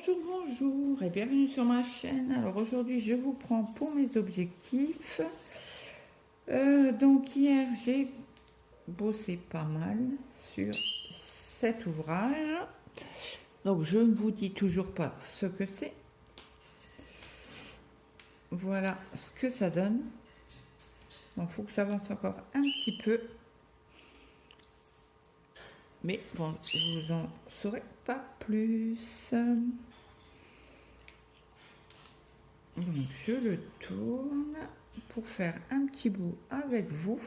Bonjour, bonjour et bienvenue sur ma chaîne. Alors aujourd'hui je vous prends pour mes objectifs. Donc hier j'ai bossé pas mal sur cet ouvrage. Donc je ne vous dis toujours pas ce que c'est. Voilà ce que ça donne. Donc il faut que j'avance encore un petit peu. Mais bon, je vous en saurai pas plus. Donc je le tourne pour faire un petit bout avec vous.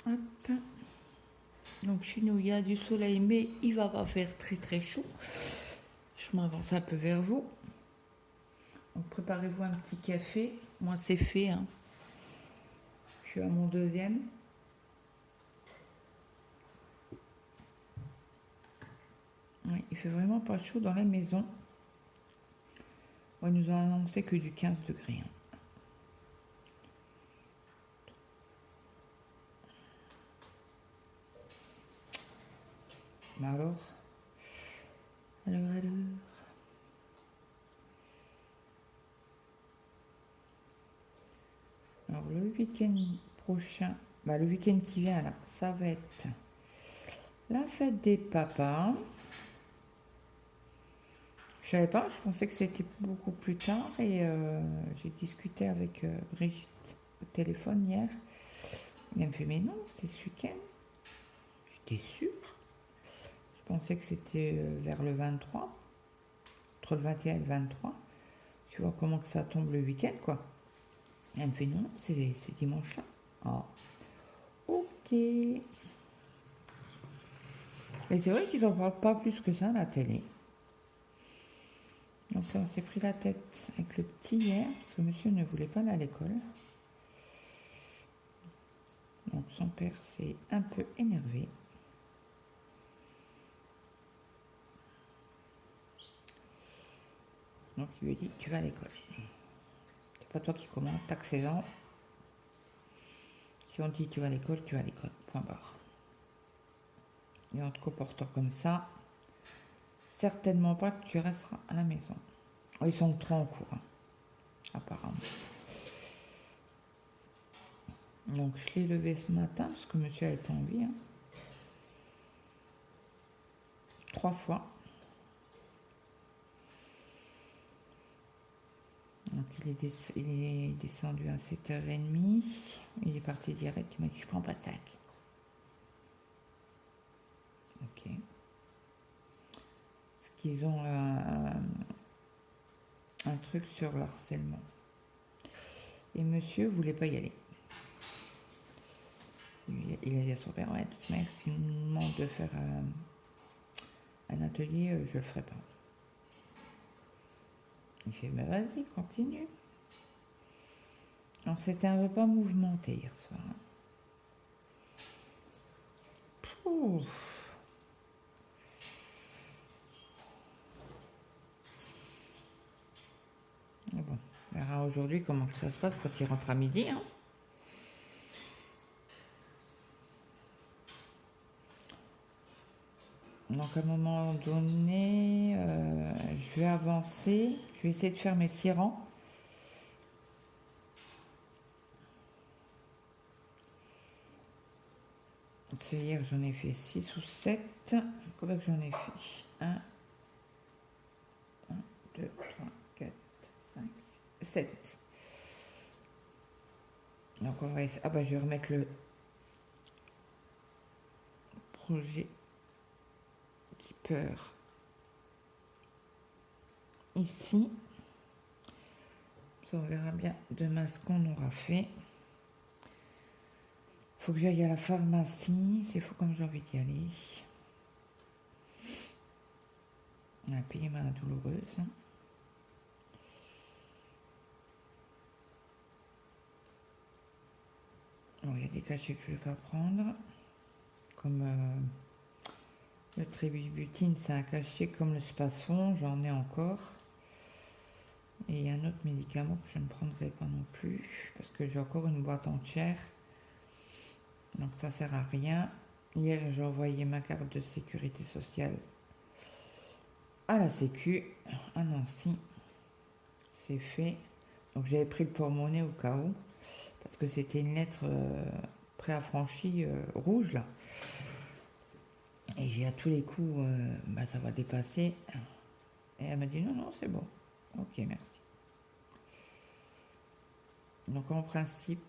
Hop. Donc chez nous il y a du soleil mais il va pas faire très chaud. Je m'avance un peu vers vous. Donc préparez-vous un petit café. Moi c'est fait, hein. Je suis à mon deuxième. Oui, il fait vraiment pas chaud dans la maison. On nous a annoncé que du 15 degrés. Hein. Mais alors le week-end prochain, le week-end qui vient là, ça va être la fête des papas. Je savais pas, je pensais que c'était beaucoup plus tard et j'ai discuté avec Brigitte au téléphone hier. Elle me fait mais non, c'était ce week-end. J'étais sûre. Je pensais que c'était vers le 23, entre le 21 et le 23. Tu vois comment que ça tombe le week-end quoi. Elle me fait non, c'est dimanche là. Ah, ok. Mais c'est vrai qu'ils en parlent pas plus que ça à la télé. Donc là, on s'est pris la tête avec le petit hier, parce que monsieur ne voulait pas aller à l'école. Donc son père s'est un peu énervé. Donc il lui a dit, tu vas à l'école. C'est pas toi qui commande, t'as que 16 ans. Si on te dit tu vas à l'école, tu vas à l'école. Point barre. Et en te comportant comme ça, certainement pas que tu resteras à la maison. Oh, ils sont trop en cours, hein, apparemment. Donc je l'ai levé ce matin, parce que monsieur n'avait pas envie. Hein. 3 fois. Donc il est descendu à 7h30. Il est parti direct, il m'a dit je prends pas de sac. Ok. Parce qu'ils ont un truc sur le harcèlement. Et monsieur voulait pas y aller. Il a dit à son père, ouais, tout mec, s'il me demande de faire un atelier, je le ferai pas. Il fait, mais vas-y, continue. Alors c'était un repas mouvementé hier soir. Pouf. Et bon, on verra aujourd'hui comment ça se passe quand il rentre à midi. Hein. Donc à un moment donné, je vais avancer, je vais essayer de faire mes 6 rangs. Hier j'en ai fait 6 ou 7. Combien que j'en ai fait 1, 2, 3, 4, 5, 7. Donc on va essayer. Ah bah je vais remettre le projet Keeper ici. Ça on verra bien demain ce qu'on aura fait. Faut que j'aille à la pharmacie. C'est fou comme j'ai envie d'y aller. On a payé ma douloureuse. Bon, il y a des cachets que je ne vais pas prendre. Comme le tributine, c'est un cachet comme le spasfon, j'en ai encore. Et il y a un autre médicament que je ne prendrai pas non plus, parce que j'ai encore une boîte entière. Donc ça sert à rien. Hier, j'ai envoyé ma carte de sécurité sociale à la Sécu, à Nancy. C'est fait. Donc j'avais pris le porte-monnaie au cas où, parce que c'était une lettre préaffranchie rouge là. Et j'ai à tous les coups, ça va dépasser. Et elle m'a dit non, non, c'est bon. Ok, merci. Donc en principe,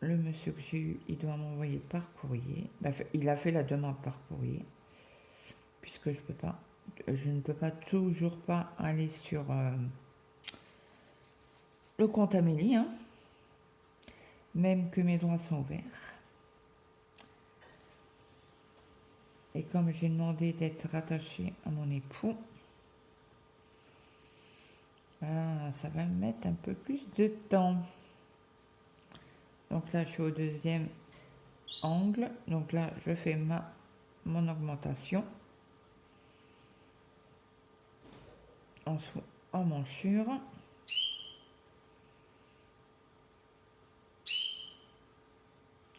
le monsieur que j'ai eu, il doit m'envoyer par courrier. Il a fait la demande par courrier, puisque je ne peux pas toujours pas aller sur le compte Amélie, hein, même que mes droits sont ouverts. Et comme j'ai demandé d'être rattachée à mon époux, ça va me mettre un peu plus de temps. Donc là, je suis au deuxième angle. Donc là, je fais mon augmentation en manchure.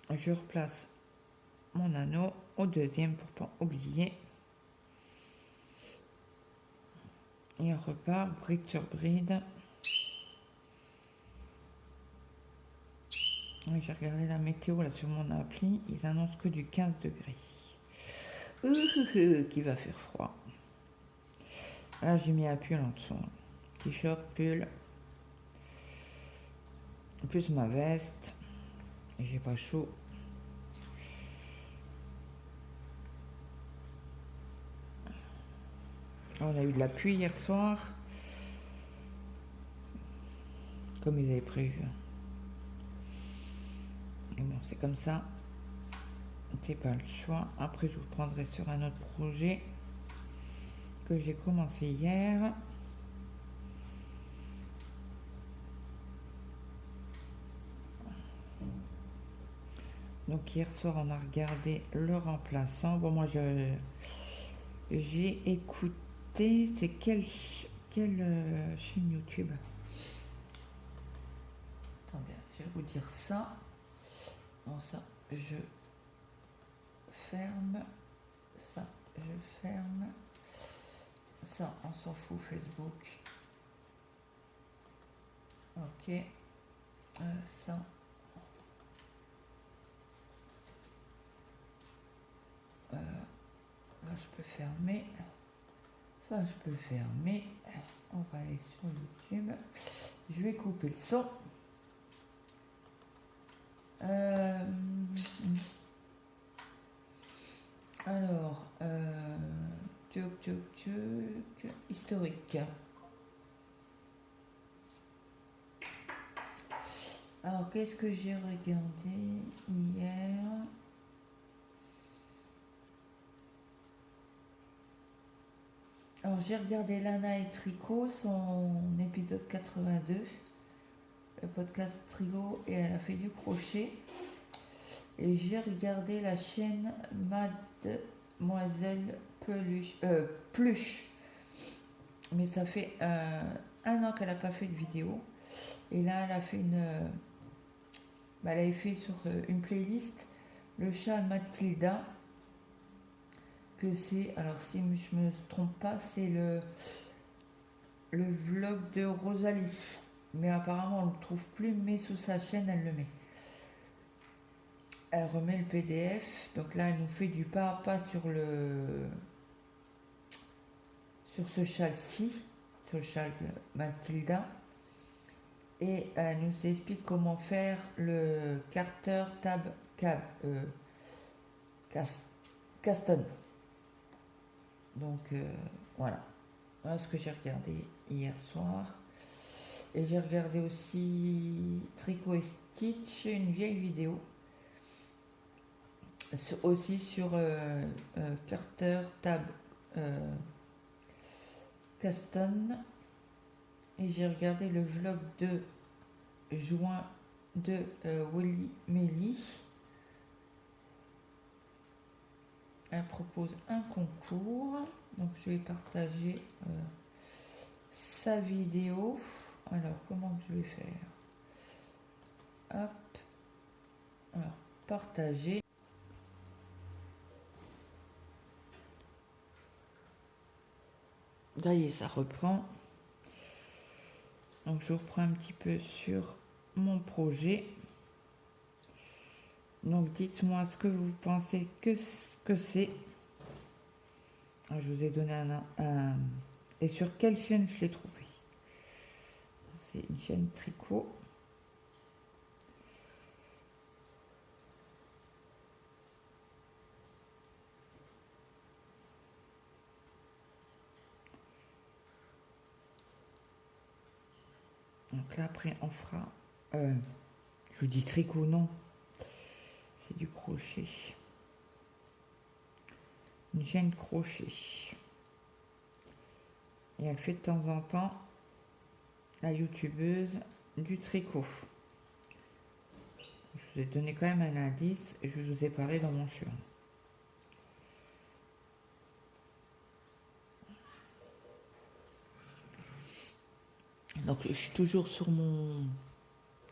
Je replace mon anneau au deuxième pour pas oublier. Et on repart bride sur bride. J'ai regardé la météo là sur mon appli, ils annoncent que du 15 degrés. Qui va faire froid. Là j'ai mis un pull en dessous. T-shirt, pull. Plus ma veste. J'ai pas chaud. On a eu de la pluie hier soir. Comme ils avaient prévu. Et bon, c'est comme ça. C'est pas le choix. Après, je vous prendrai sur un autre projet que j'ai commencé hier. Donc hier soir, on a regardé Le Remplaçant. Bon, moi, j'ai écouté. C'est quelle chaîne YouTube? Attendez, je vais vous dire ça. Bon, ça, je ferme. Ça, je ferme. Ça, on s'en fout, Facebook. Ok. Ça. Là, je peux fermer. Ça, je peux fermer. On va aller sur YouTube. Je vais couper le son. Alors, historique. Alors, qu'est-ce que j'ai regardé hier? Alors, j'ai regardé Lana et Tricot, son épisode 82, le podcast Tricot, et elle a fait du crochet. Et j'ai regardé la chaîne Mademoiselle Pluche. Mais ça fait 1 an qu'elle n'a pas fait de vidéo. Et là, elle a fait elle avait fait sur une playlist le chat Mathilda. Que c'est, alors si je me trompe pas, c'est le vlog de Rosalie. Mais apparemment, on ne le trouve plus, mais sous sa chaîne, elle le met. Elle remet le PDF. Donc là, elle nous fait du pas à pas sur ce châle-ci, sur le châle Mathilda. Et elle nous explique comment faire le Carter Tab Caston. Donc voilà ce que j'ai regardé hier soir. Et j'ai regardé aussi Tricot et Stitch, une vieille vidéo aussi sur Carter Tab Caston. Et j'ai regardé le vlog de juin de Willy Melly. Elle propose un concours, donc je vais partager sa vidéo. Alors comment je vais faire? Hop, alors partager. Ça y est, ça reprend. Donc je reprends un petit peu sur mon projet. Donc dites-moi ce que vous pensez que c'est. Je vous ai donné un... Et sur quelle chaîne je l'ai trouvé. C'est une chaîne tricot. Donc là après on fera... je vous dis tricot, non. C'est du crochet. Une chaîne crochet. Et elle fait de temps en temps, la youtubeuse, du tricot. Je vous ai donné quand même un indice et je vous ai parlé dans mon chemin. Donc je suis toujours sur mon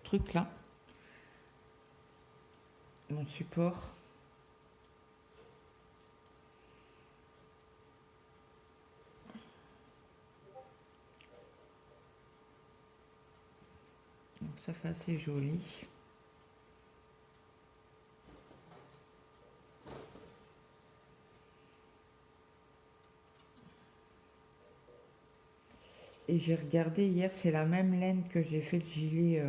truc là, mon support. Donc ça fait assez joli. Et j'ai regardé hier, c'est la même laine que j'ai fait le gilet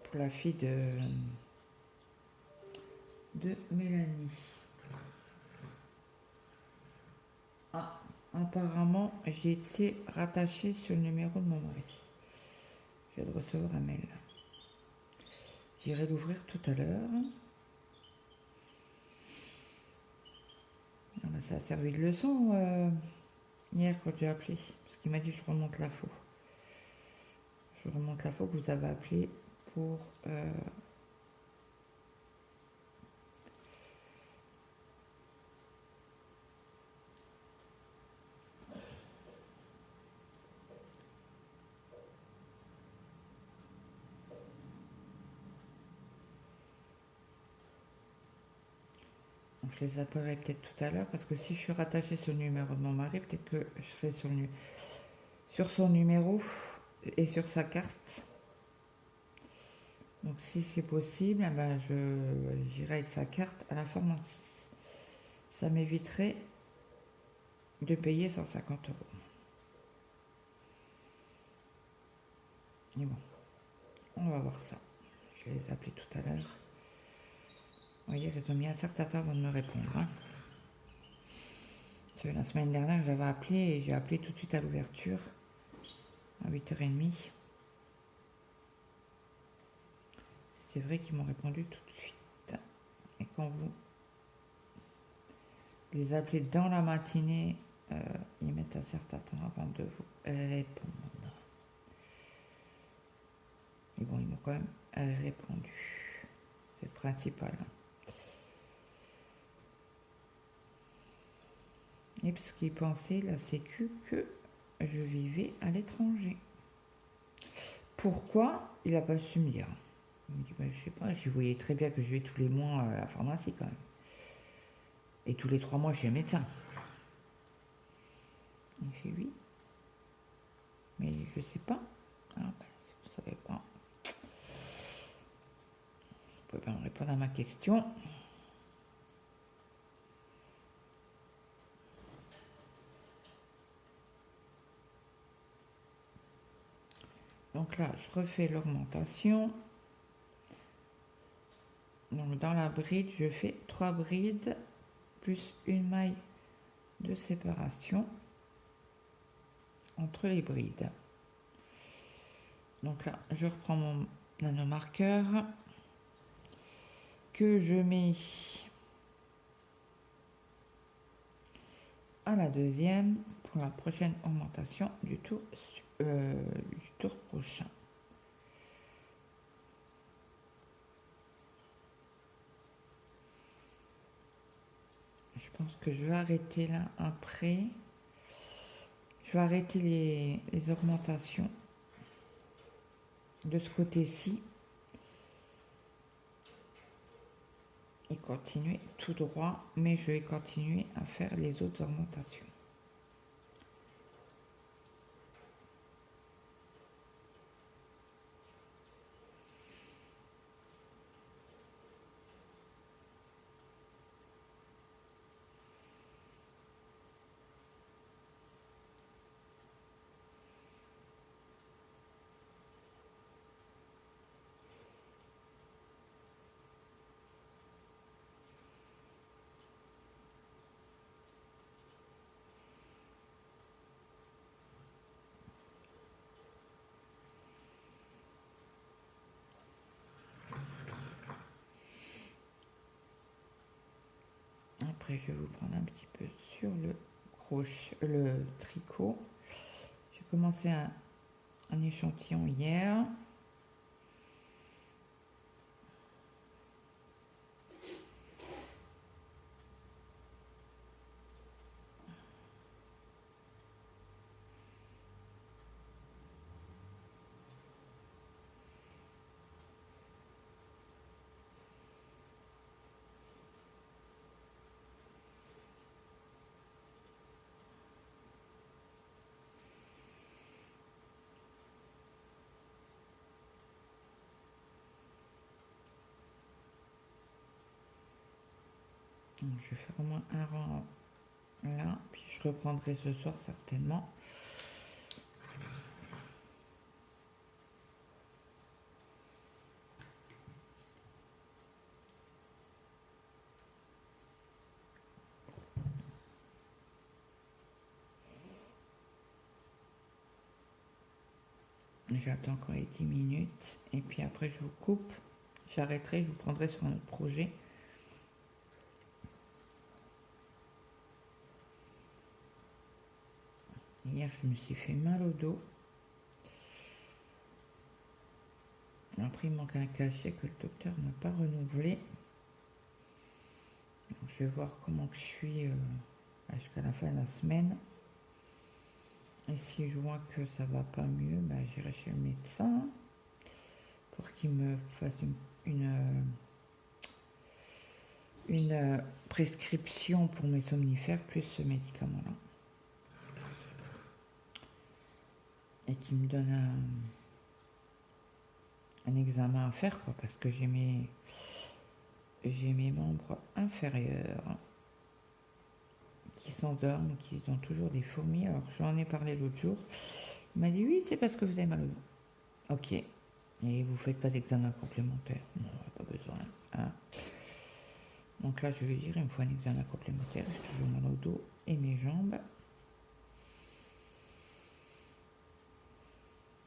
pour la fille de Mélanie. Ah, apparemment, j'ai été rattachée sur le numéro de mon mari. Je viens de recevoir un mail. J'irai l'ouvrir tout à l'heure. Ah ben, ça a servi de leçon hier quand j'ai appelé. Parce qu'il m'a dit je remonte l'info. Je remonte l'info que vous avez appelé pour... je les appellerai peut-être tout à l'heure parce que si je suis rattachée sur le numéro de mon mari, peut-être que je serai sur son numéro et sur sa carte. Donc si c'est possible, eh ben j'irai avec sa carte à la pharmacie. Ça m'éviterait de payer 150 €. Et bon, on va voir ça. Je vais les appeler tout à l'heure. Vous voyez, ils ont mis un certain temps avant de me répondre. Hein. La semaine dernière, j'avais appelé et j'ai appelé tout de suite à l'ouverture à 8h30. C'est vrai qu'ils m'ont répondu tout de suite. Et quand vous les appelez dans la matinée, ils mettent un certain temps avant de vous répondre. Et bon, ils m'ont quand même répondu. C'est le principal. Et parce qu'ils pensaient, la Sécu, que je vivais à l'étranger. Pourquoi? Il n'a pas su me dire. Il me dit, bah, je sais pas, je voyais très bien que je vais tous les mois à la pharmacie quand même. Et tous les 3 mois chez le médecin. Il fait oui. Mais je sais pas. Ah, ben, si vous savez pas. Vous pouvez pas me répondre à ma question. Donc là, je refais l'augmentation. Donc dans la bride, je fais 3 brides plus une maille de séparation entre les brides. Donc là, je reprends mon nanomarqueur que je mets à la deuxième pour la prochaine augmentation du tour prochain. Je pense que je vais arrêter là après. Je vais arrêter les augmentations. de ce côté-ci et continuer tout droit, mais je vais continuer à faire les autres augmentations. Après, je vais vous prendre un petit peu sur le crochet, le tricot. J'ai commencé un échantillon hier. Donc, je vais faire au moins un rang là, puis je reprendrai ce soir certainement. J'attends encore les 10 minutes et puis après je vous coupe, j'arrêterai, je vous prendrai sur un autre projet. Hier je me suis fait mal au dos. Après il manque un cachet que le docteur n'a pas renouvelé. Donc, je vais voir comment je suis jusqu'à la fin de la semaine. Et si je vois que ça va pas mieux, ben, j'irai chez le médecin pour qu'il me fasse une prescription pour mes somnifères plus ce médicament-là. Et qu'il me donne un examen à faire, quoi, parce que j'ai mes membres inférieurs qui s'endorment, qui ont toujours des fourmis. Alors j'en ai parlé l'autre jour. Il m'a dit oui, c'est parce que vous avez mal au dos. Ok. Et vous faites pas d'examen complémentaire? Non, pas besoin. Hein. Donc là, je vais dire, il me faut un examen complémentaire. J'ai toujours mal au dos et mes jambes.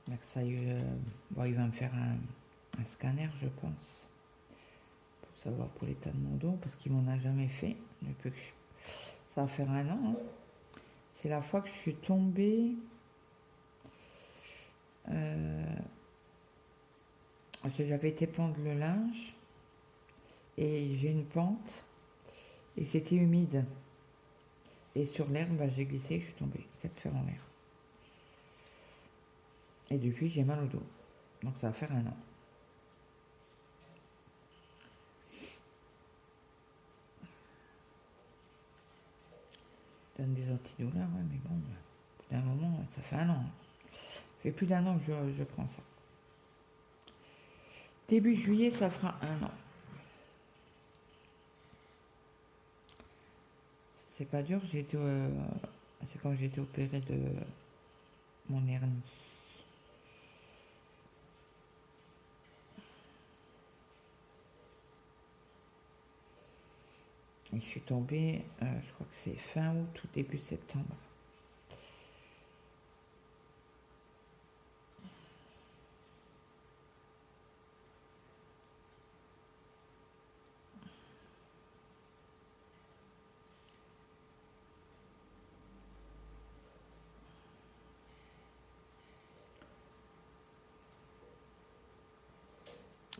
Donc ça, bon, il va me faire un scanner, je pense, pour savoir pour l'état de mon dos, parce qu'il m'en a jamais fait depuis que ça va faire un an. Hein. C'est la fois que je suis tombée. J'avais été pendre le linge et j'ai une pente et c'était humide. Et sur l'herbe, bah, j'ai glissé, je suis tombée, 4 fers en l'air. Et depuis, j'ai mal au dos. Donc ça va faire un an. Je donne des antidouleurs, ouais, mais bon, au bout d'un moment, ça fait un an. Ça fait plus d'un an que je prends ça. Début juillet, ça fera un an. C'est pas dur, c'est quand j'ai été opérée de mon hernie. Et je suis tombée, je crois que c'est fin août ou début septembre.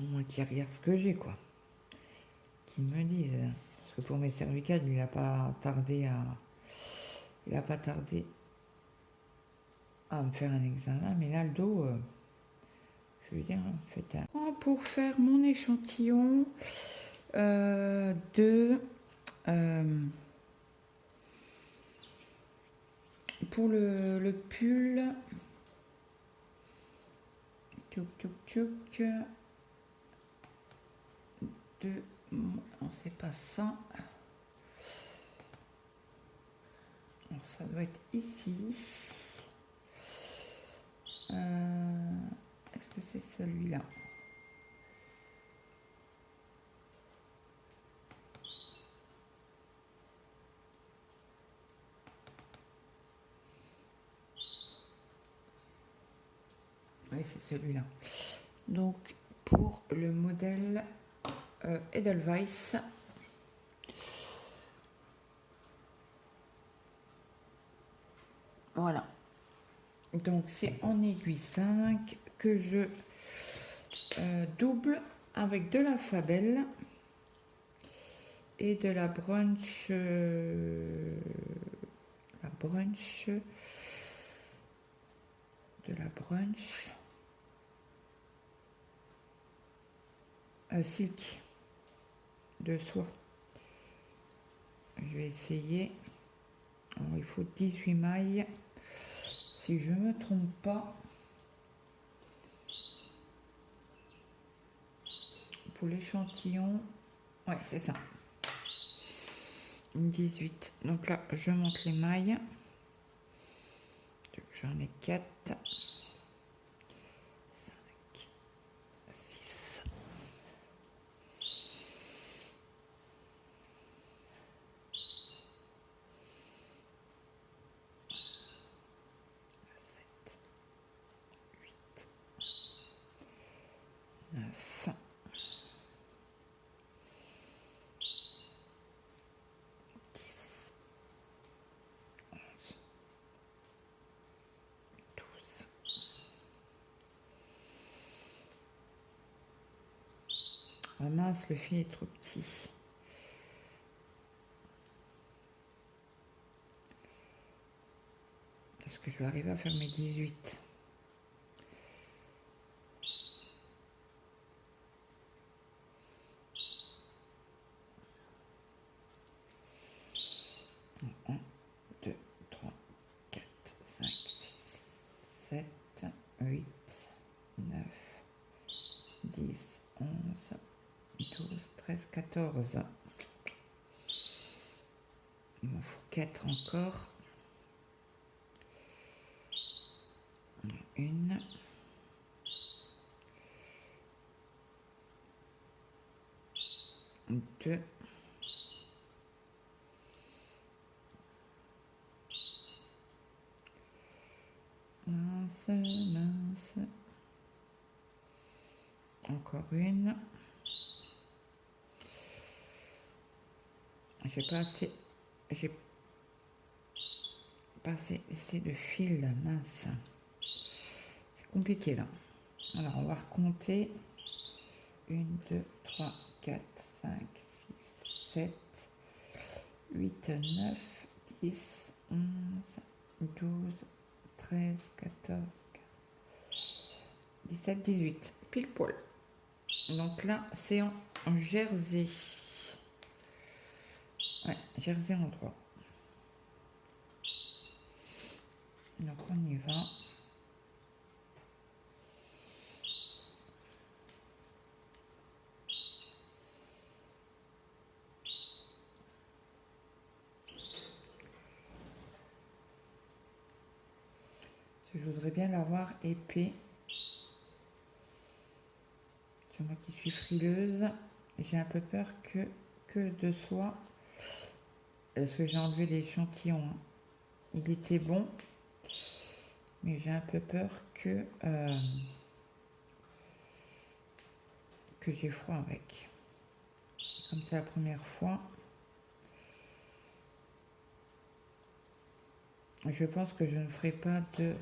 Moi qui regarde ce que j'ai, quoi. Qui me disent. Parce que pour mes cervicales, il n'a pas tardé à me faire un examen. Mais là, le dos, Je veux dire, faites un... Pour faire mon échantillon de... pour le pull... Tchouk. De... On sait pas ça. Alors, ça doit être ici. Est-ce que c'est celui-là? Oui, c'est celui-là. Donc, pour le modèle Edelweiss, voilà. Donc, c'est en aiguille 5 que je double avec de la Fabelle et de la brunch, silk de soie. Je vais essayer. Alors, il faut 18 mailles, si je me trompe pas. Pour l'échantillon, ouais, c'est ça. 18. Donc là, je monte les mailles. J'en ai 4, 5, 6. 9, 10, 11, 12. Ah mince, le fil est trop petit. Est-ce que je vais arriver à faire mes 18? Un, 2, 3, 4, 5, 6, 7, 8, 9, 10, 11, 12, 13, 14. Il m'en faut 4 encore. Une. Deux. Mince. Encore une. J'ai pas assez de fil là, mince. C'est compliqué là. Alors on va recompter. 1, 2, 3, 4, 5, 6, 7, 8, 9, 10, 11, 12, 13, 14, 17, 18. Pile poil. Donc là, c'est en jersey. Ouais, jersey en droit. Donc on y va. Je voudrais bien l'avoir épais. C'est moi qui suis frileuse. J'ai un peu peur que de soie. Parce que j'ai enlevé l'échantillon. Hein. Il était bon. Mais j'ai un peu peur que j'ai froid avec. Comme c'est la première fois. Je pense que je ne ferai pas de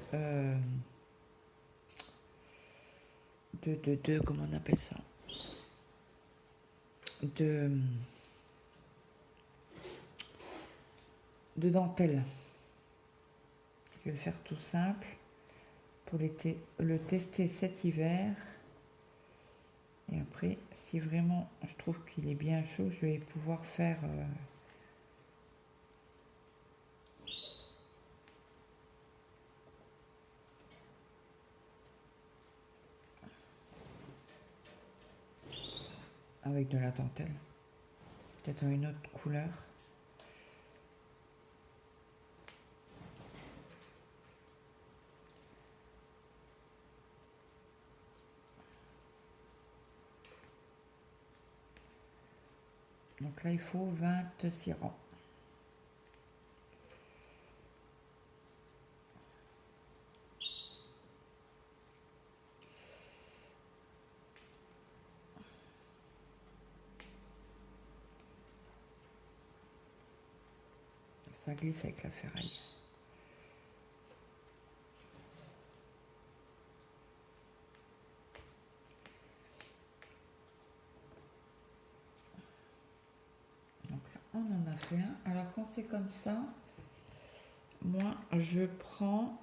comment on appelle ça, de dentelle. Je vais faire tout simple pour le tester cet hiver. Et après, si vraiment je trouve qu'il est bien chaud, je vais pouvoir faire avec de la dentelle. Peut-être une autre couleur. Donc là, il faut 26 rangs. Ça glisse avec la ferraille. Donc là, on en a fait un. Alors quand c'est comme ça, moi, je prends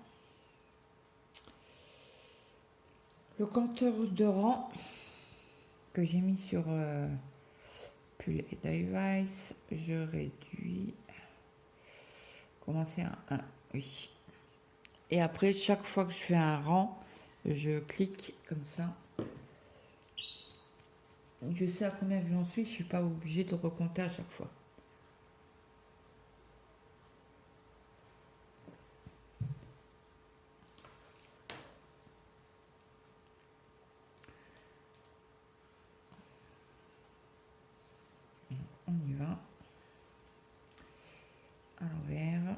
le compteur de rang que j'ai mis sur Pull et Device. Je réduis. Commencer à 1, oui. Et après, chaque fois que je fais un rang, je clique comme ça. Je sais à combien que j'en suis, je ne suis pas obligée de recompter à chaque fois. On y va. À l'envers.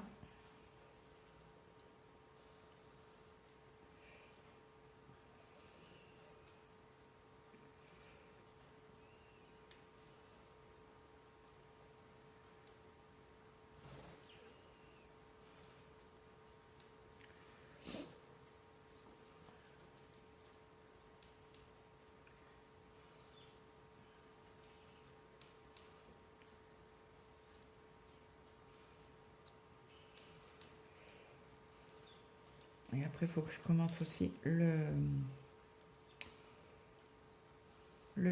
Et après, il faut que je commence aussi le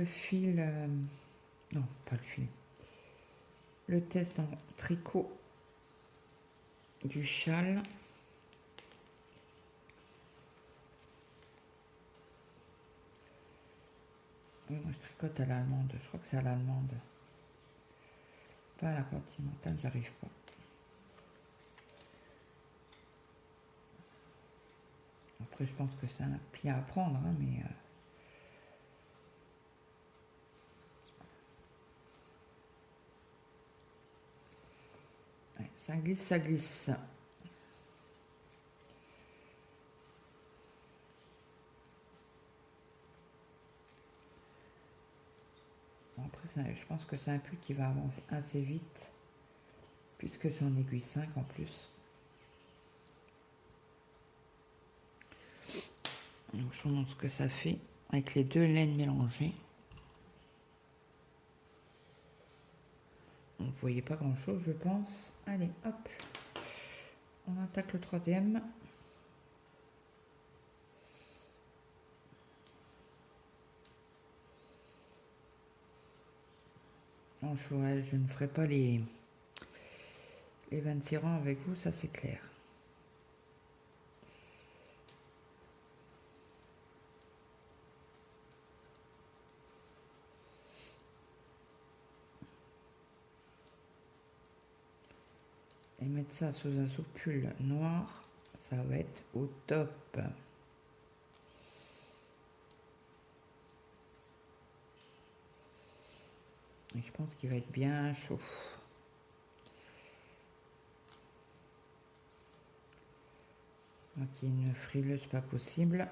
fil, non, pas le fil, le test en tricot du châle. Oui, moi je tricote à l'allemande, je crois que c'est à l'allemande, pas à la continentale, j'arrive pas. Après, je pense que c'est un pli à apprendre, hein, mais ouais, ça glisse, ça glisse. Bon, après, je pense que c'est un pull qui va avancer assez vite, puisque c'est en aiguille 5 en plus. Donc, je vous montre ce que ça fait avec les deux laines mélangées. Vous voyez pas grand chose, je pense. Allez, hop, on attaque le troisième. Non, je ne ferai pas les 26 rangs avec vous, ça c'est clair. Et mettre ça sous un sous-pull noir, ça va être au top. Et je pense qu'il va être bien chaud. Donc il y a une frileuse pas possible.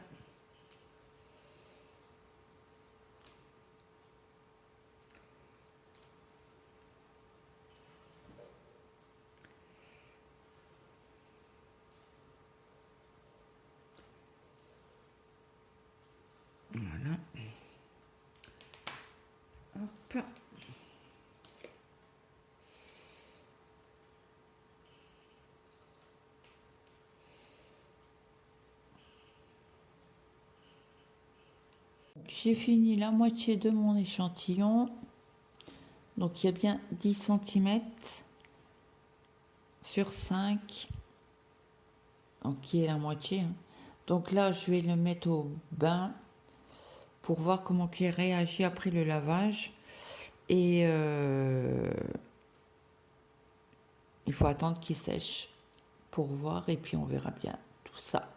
Voilà. Hop. j'ai fini la moitié de mon échantillon. Donc il y a bien 10 cm sur 5. Donc qui est la moitié. Hein. Donc là, je vais le mettre au bain pour voir comment il réagit après le lavage. Et il faut attendre qu'il sèche pour voir et puis on verra bien tout ça.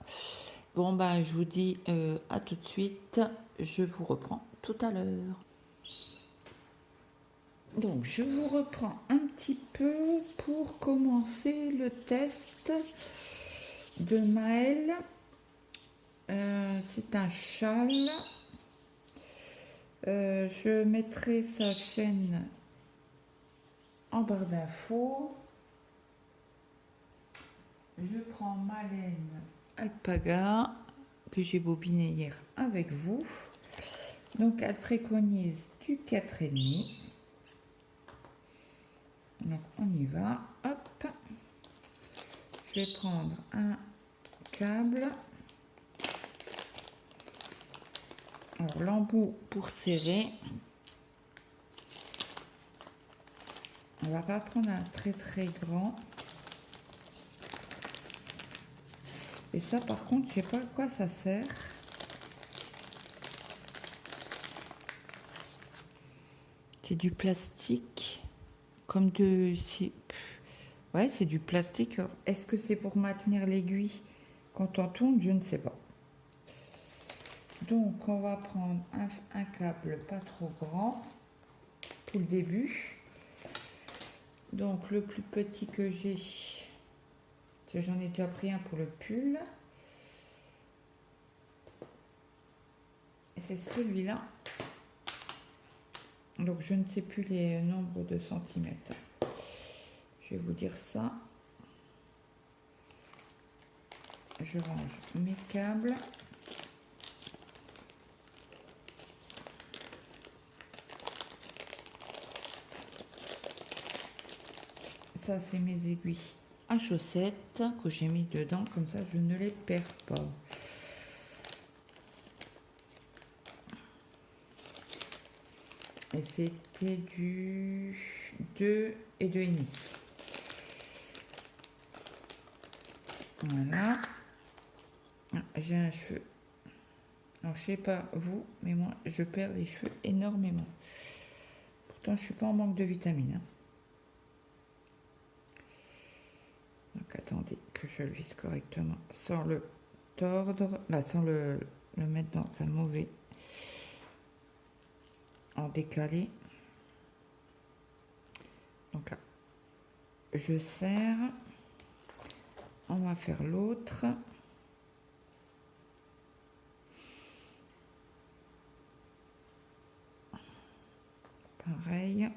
Bon ben je vous dis à tout de suite. Je vous reprends tout à l'heure. Donc je vous reprends un petit peu pour commencer le test de Maëlle. C'est un châle. Je mettrai sa chaîne en barre d'infos. Je prends ma laine alpaga que j'ai bobiné hier avec vous. Donc elle préconise du 4,5. Donc on y va. Hop. Je vais prendre un câble. Alors l'embout pour serrer. On va pas prendre un très grand. Et ça par contre, je sais pas à quoi ça sert. C'est du plastique. Comme de... Ouais, c'est du plastique. Est-ce que c'est pour maintenir l'aiguille quand on tourne? Je ne sais pas. Donc, on va prendre un câble pas trop grand pour le début. Donc, le plus petit que j'ai, j'en ai déjà pris un pour le pull. C'est celui-là. Donc, je ne sais plus les nombres de centimètres. Je vais vous dire ça. Je range mes câbles. Ça, c'est mes aiguilles à chaussettes que j'ai mis dedans. Comme ça, je ne les perds pas. Et c'était du 2 et 2,5. Voilà. J'ai un cheveu. Alors, je sais pas vous, mais moi, je perds les cheveux énormément. Pourtant, je suis pas en manque de vitamines. Hein. Donc, attendez que je le visse correctement sans le tordre, sans le mettre dans un mauvais en décalé. Donc là, je serre. On va faire l'autre. Pareil.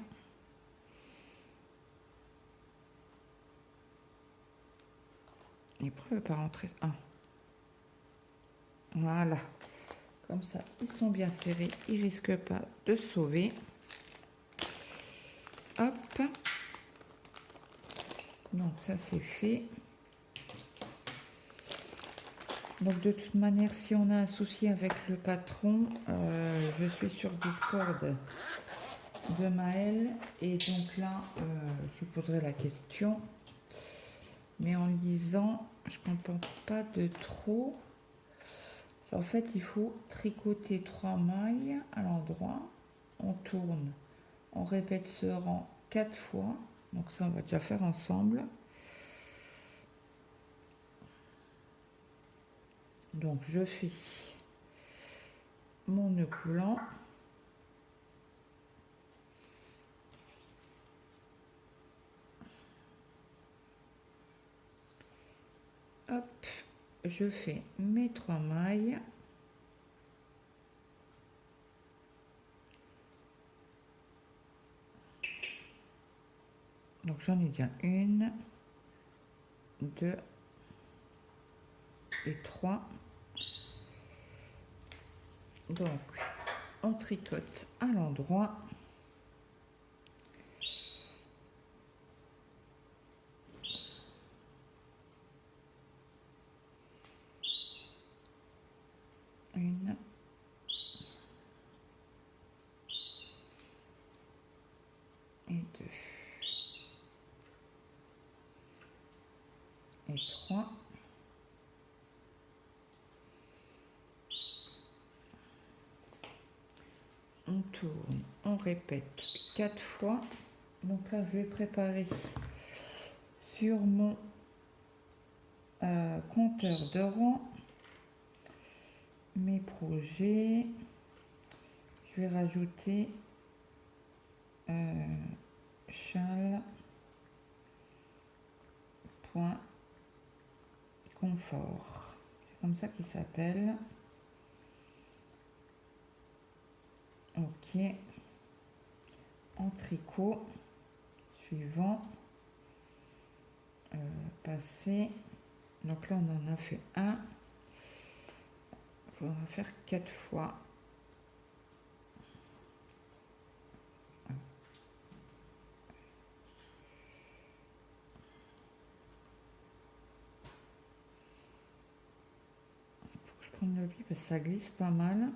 Et pourquoi il ne veut pas rentrer? Ah. Voilà. Comme ça, ils sont bien serrés. Ils ne risquent pas de sauver. Hop. Donc ça, c'est fait. Donc de toute manière, si on a un souci avec le patron, je suis sur Discord de Maëlle. Et donc là, je lui poserai la question. Mais en lisant, je ne comprends pas de trop. En fait, il faut tricoter 3 mailles à l'endroit. On tourne, on répète ce rang 4 fois. Donc ça, on va déjà faire ensemble. Donc je fais mon nœud coulant. Hop, je fais mes 3 mailles. Donc j'en ai déjà 1, 2 et 3. Donc on tricote à l'endroit. Une, et 2 et 3. On tourne, on répète 4 fois. Donc là, je vais préparer sur mon compteur de rang mes projets. Je vais rajouter châle.confort. C'est comme ça qu'il s'appelle. Ok. En tricot. Suivant. Passer. Donc là, on en a fait un. Il faudra faire 4 fois. Je prends le pli parce que ça glisse pas mal.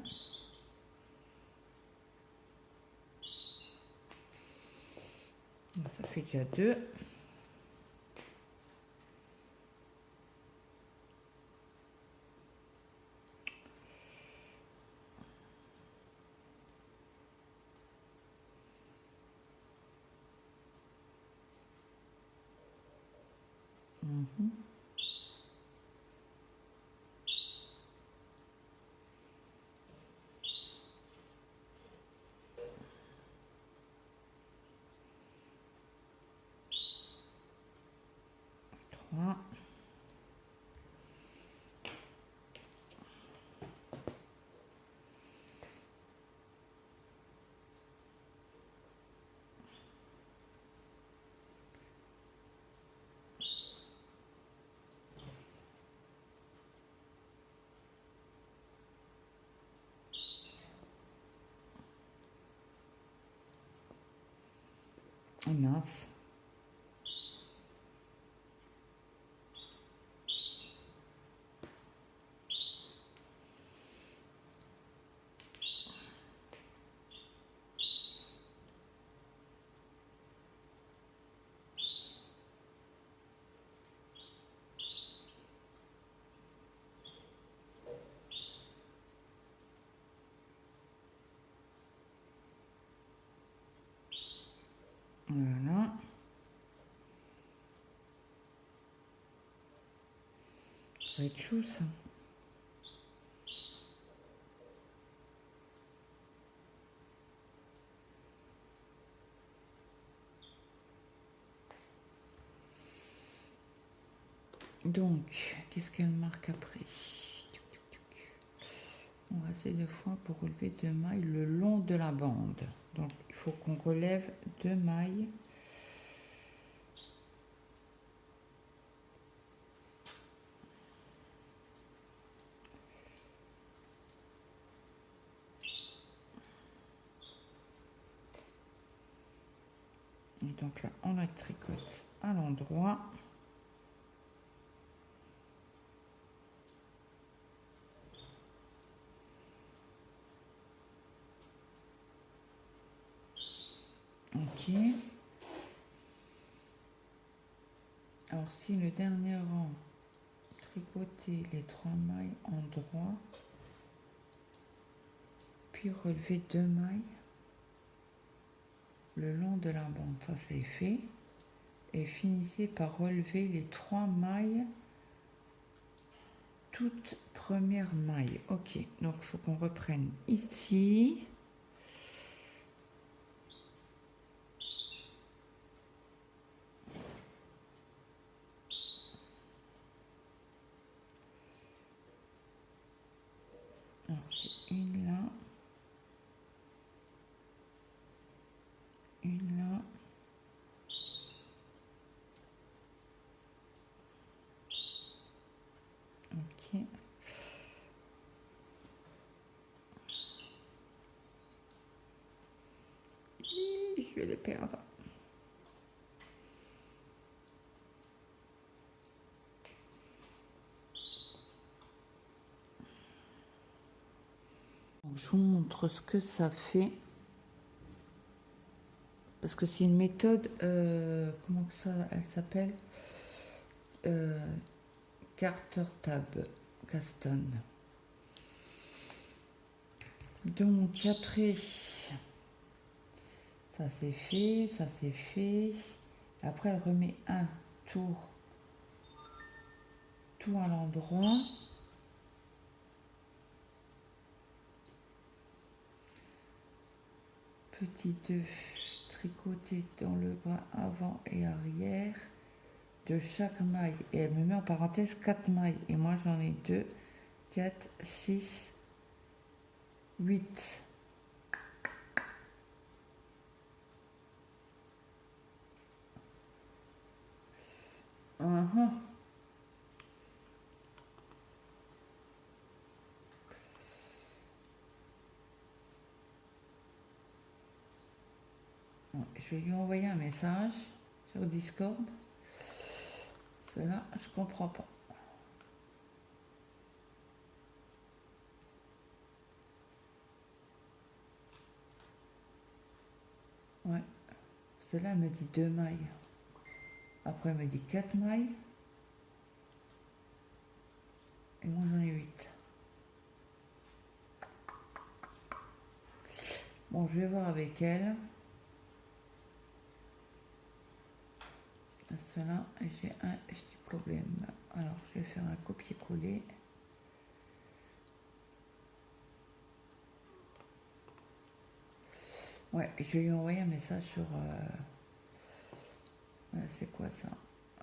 Ça fait déjà 2. Voilà. Mince. Voilà. Ça va être chaud ça. Donc, qu'est-ce qu'elle marque après? On va essayer 2 fois pour relever 2 mailles le long de la bande. Donc, il faut qu'on relève 2 mailles. Et donc là, on la tricote à l'endroit. Ok. Alors si le dernier rang, tricoter les 3 mailles en droit, puis relever 2 mailles le long de la bande, ça c'est fait. Et finissez par relever les 3 mailles, toute première maille. Ok, donc il faut qu'on reprenne ici. Alors c'est une là, une là. Ok. Je vais les perdre. Je vous montre ce que ça fait. parce que c'est une méthode, comment que ça elle s'appelle, Carter Tab Caston. Donc après, ça c'est fait, ça c'est fait. Après elle remet un tour tout à l'endroit. Petit 2 tricoté dans le bras avant et arrière de chaque maille. Et elle me met en parenthèse 4 mailles. Et moi j'en ai 2, 4, 6, 8. Uh-huh. Je vais lui envoyer un message sur Discord. Cela, je comprends pas. Ouais. Cela me dit 2 mailles. Après, elle me dit 4 mailles. Et moi, j'en ai 8. Bon, je vais voir avec elle. Cela, j'ai un petit problème. Alors, je vais faire un copier-coller. Ouais, je vais lui envoyer un message sur... c'est quoi ça?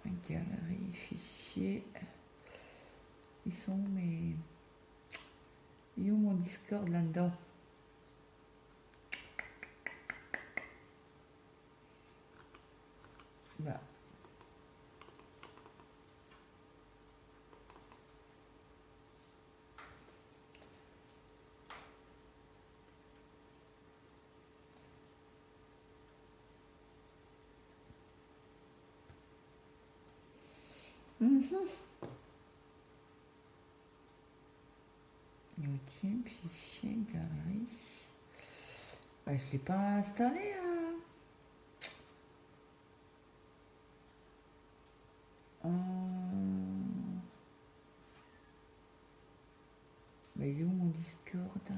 Une galerie, fichier. Ils sont où mes... Il est où mon Discord là-dedans? Bah. YouTube, fichier, galerie. Bah, je ne l'ai pas installé. Mais il est où mon Discord?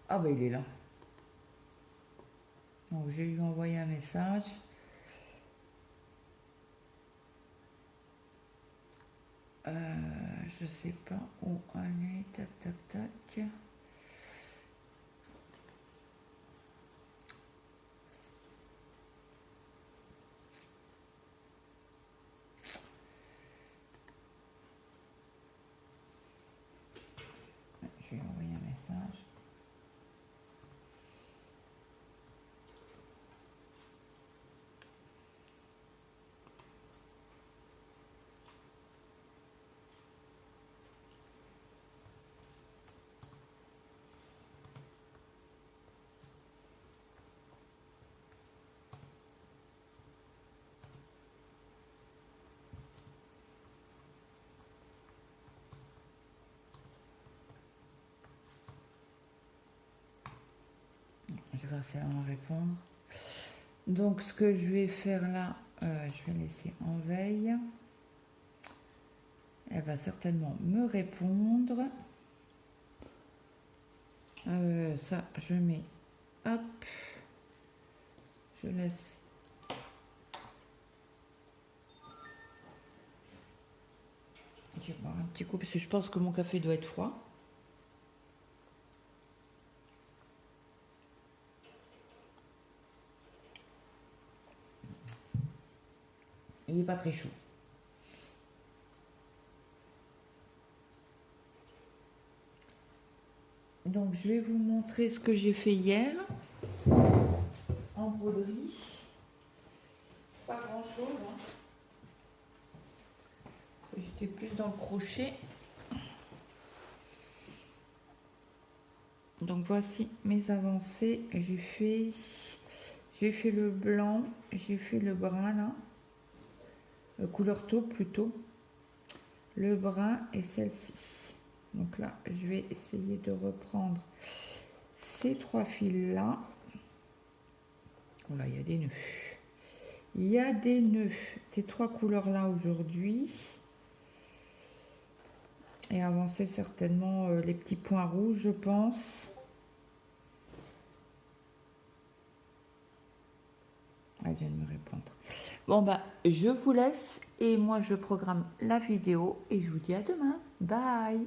Ah bah il est là. Donc je vais lui envoyer un message. Je sais pas où aller. Tac tac tac. Je vais envoyer un message. Je vais voir si elle va me répondre. Donc ce que je vais faire là, je vais laisser en veille. Elle va certainement me répondre. Ça, je mets, hop, je laisse. Je vais boire un petit coup parce que je pense que mon café doit être froid. Il n'est pas très chaud. Donc je vais vous montrer ce que j'ai fait hier en broderie. Pas grand chose. J'étais plus dans le crochet. Donc voici mes avancées. J'ai fait le blanc, j'ai fait le brun là, couleur taupe plutôt, le brun et celle-ci. Donc là, je vais essayer de reprendre ces 3 fils là. Oh là, il y a des nœuds. Il y a des nœuds. Ces 3 couleurs-là aujourd'hui. Et avancer certainement les petits points rouges, je pense. Elle vient de me répondre. Bon, bah, je vous laisse et moi, je programme la vidéo et je vous dis à demain. Bye!